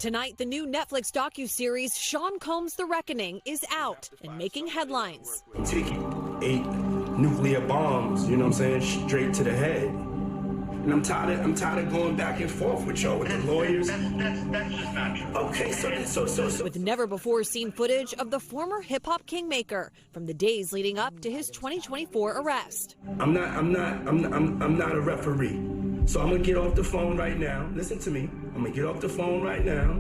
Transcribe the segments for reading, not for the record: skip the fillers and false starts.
Tonight, the new Netflix docuseries Sean Combs' The Reckoning is out and making headlines. Taking 8 nuclear bombs, you know what I'm saying, straight to the head. And I'm tired of going back and forth with y'all, with the lawyers. That's just not true. Okay, so. With never-before-seen footage of the former hip-hop kingmaker from the days leading up to his 2024 arrest. I'm not a referee. So I'm gonna get off the phone right now. Listen to me. I'm gonna get off the phone right now,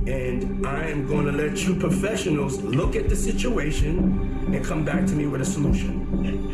and I am gonna let you professionals look at the situation and come back to me with a solution.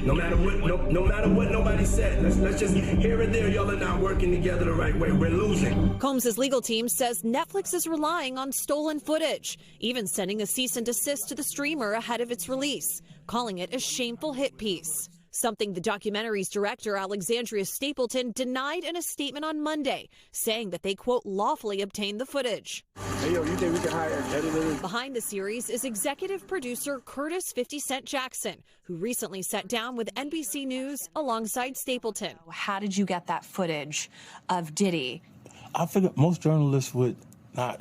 No matter what nobody said. Let's just here and there. Y'all are not working together the right way. We're losing. Combs' legal team says Netflix is relying on stolen footage, even sending a cease and desist to the streamer ahead of its release, calling it a shameful hit piece. Something the documentary's director, Alexandria Stapleton, denied in a statement on Monday, saying that they, quote, lawfully obtained the footage. Hey, yo, you think we can hire editors? Behind the series is executive producer Curtis 50 Cent Jackson, who recently sat down with NBC News alongside Stapleton. How did you get that footage of Diddy? I figured most journalists would not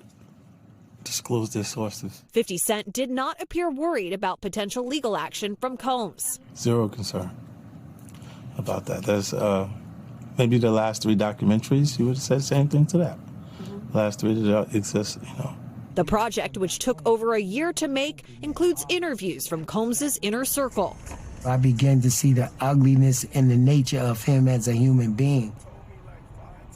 disclose their sources. 50 Cent did not appear worried about potential legal action from Combs. Zero concern about that. There's maybe the last 3 documentaries, you would have said the same thing to that. Last 3 that exist, you know. The project, which took over a year to make, includes interviews from Combs' inner circle. I began to see the ugliness and the nature of him as a human being.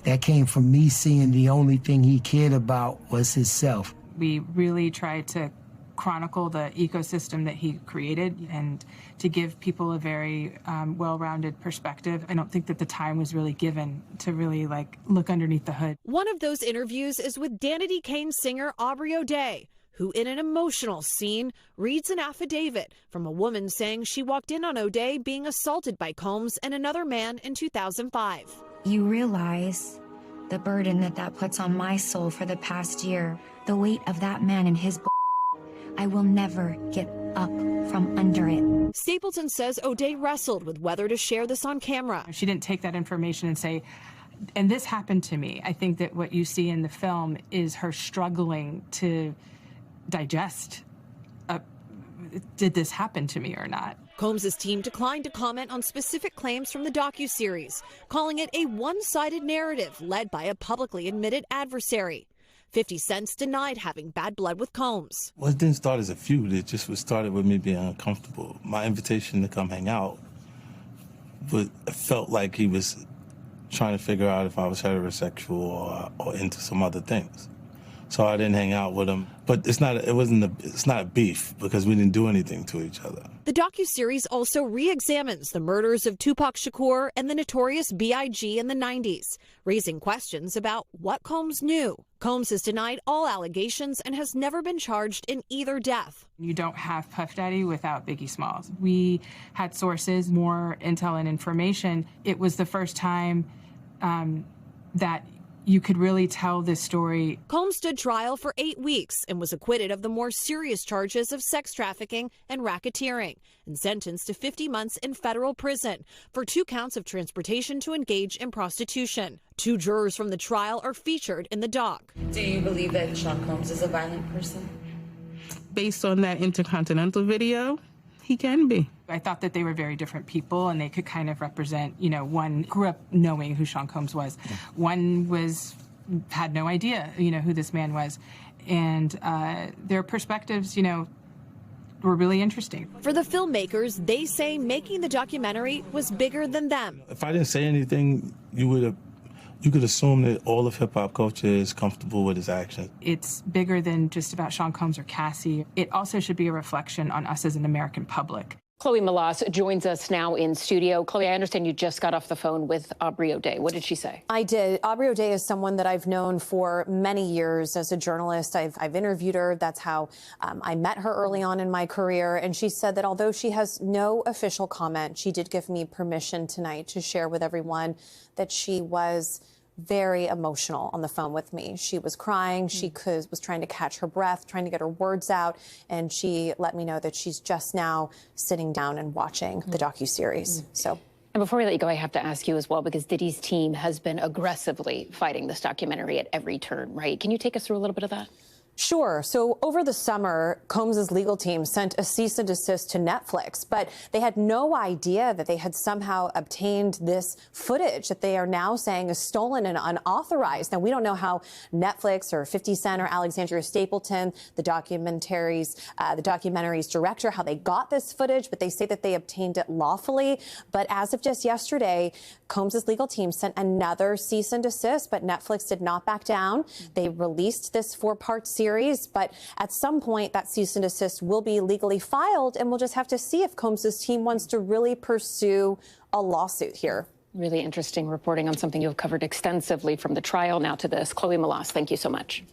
That came from me seeing the only thing he cared about was himself. We really tried to chronicle the ecosystem that he created and to give people a very well-rounded perspective. I don't think that the time was really given to really look underneath the hood. One of those interviews is with Danity Kane singer Aubrey O'Day, who in an emotional scene reads an affidavit from a woman saying she walked in on O'Day being assaulted by Combs and another man in 2005. You realize the burden that puts on my soul for the past year, the weight of that man and his I will never get up from under it. Stapleton says O'Day wrestled with whether to share this on camera. She didn't take that information and say, and this happened to me. I think that what you see in the film is her struggling to digest, did this happen to me or not? Combs' team declined to comment on specific claims from the docuseries, calling it a one-sided narrative led by a publicly admitted adversary. 50 Cent denied having bad blood with Combs. Well, it didn't start as a feud. It just started with me being uncomfortable. My invitation to come hang out felt like he was trying to figure out if I was heterosexual or into some other things. So I didn't hang out with him. But it's not a beef because we didn't do anything to each other. The docuseries also re-examines the murders of Tupac Shakur and the notorious B.I.G. in the 90s, raising questions about what Combs knew. Combs has denied all allegations and has never been charged in either death. You don't have Puff Daddy without Biggie Smalls. We had sources, more intel and information. It was the first time that you could really tell this story. Combs stood trial for 8 weeks and was acquitted of the more serious charges of sex trafficking and racketeering and sentenced to 50 months in federal prison for 2 counts of transportation to engage in prostitution. 2 jurors from the trial are featured in the doc. Do you believe that Sean Combs is a violent person? Based on that Intercontinental video, he can be. I thought that they were very different people and they could kind of represent, one grew up knowing who Sean Combs was. One had no idea, who this man was. And their perspectives, were really interesting. For the filmmakers, they say making the documentary was bigger than them. If I didn't say anything, you could assume that all of hip-hop culture is comfortable with his actions. It's bigger than just about Sean Combs or Cassie. It also should be a reflection on us as an American public. Chloe Melas joins us now in studio. Chloe, I understand you just got off the phone with Aubrey O'Day. What did she say? I did. Aubrey O'Day is someone that I've known for many years as a journalist. I've interviewed her. That's how I met her early on in my career. And she said that although she has no official comment, she did give me permission tonight to share with everyone that she was very emotional on the phone with me. She was crying. She was trying to catch her breath, trying to get her words out. And she let me know that she's just now sitting down and watching the docuseries. So And before we let you go, I have to ask you as well, because Diddy's team has been aggressively fighting this documentary at every turn, right? Can you take us through a little bit of that? Sure. So over the summer, Combs' legal team sent a cease and desist to Netflix, but they had no idea that they had somehow obtained this footage that they are now saying is stolen and unauthorized. Now, we don't know how Netflix or 50 Cent or Alexandria Stapleton, the documentary's director, how they got this footage, but they say that they obtained it lawfully. But as of just yesterday, Combs' legal team sent another cease and desist, but Netflix did not back down. They released this 4-part series. But at some point, that cease and desist will be legally filed, and we'll just have to see if Combs' team wants to really pursue a lawsuit here. Really interesting reporting on something you've covered extensively, from the trial now to this. Chloe Melas, thank you so much.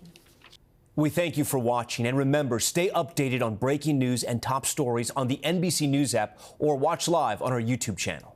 We thank you for watching, and remember, stay updated on breaking news and top stories on the NBC News app or watch live on our YouTube channel.